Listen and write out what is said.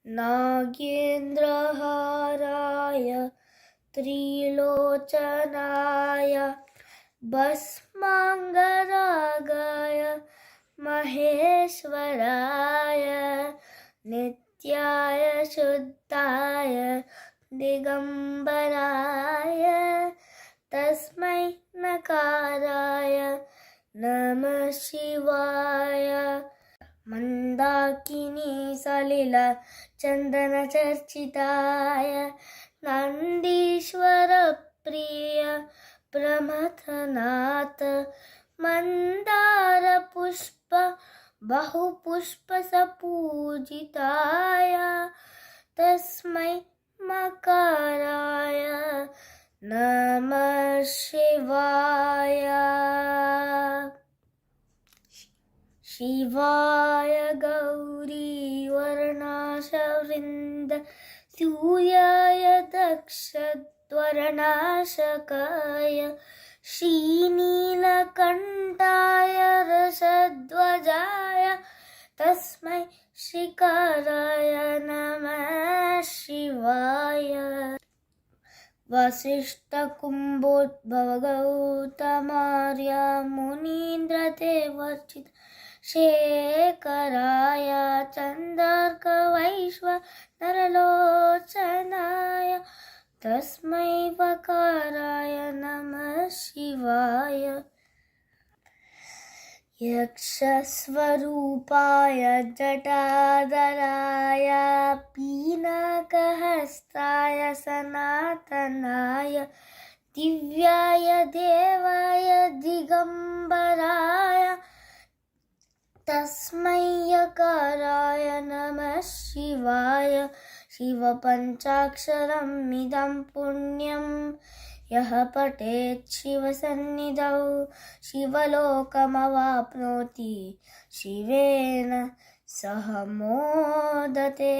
नागेन्द्रहाराय त्रिलोचनाय भस्माङ्गरागाय महेश्वराय नित्याय शुद्धाय दिगम्बराय तस्मै नकाराय नमः शिवाय। मंदाकिनी सलिल चंदन चर्चिताय नंदीश्वर प्रिय प्रमथनाथ मंदार पुष्प बहुपुष्प सपूजिताय तस्मै मकाराय नमः शिवाय। शिवाय गौरीवर्णाशवृन्द सूर्याय दक्षध्वरनाशकाय श्रीनीलकण्ठाय रसध्वजाय तस्मै श्रीकाराय नमः शिवाय। वसिष्ठकुम्भोद्भव गौतमार्य मुनीन्द्रदेवर्चित शेखराय चन्द्रार्कवैश्वनरलोचनाय तस्मै वकाराय नमः शिवाय। यक्षस्वरूपाय जटाधराय पीनाकहस्ताय सनातनाय दिव्याय देवाय दिगम्बराय तस्मै यकाराय नमः शिवाय। शिवपञ्चाक्षरमिदं पुण्यं यः पठेत् शिवसन्निधौ शिवलोकमवाप्नोति शिवेन सह मोदते।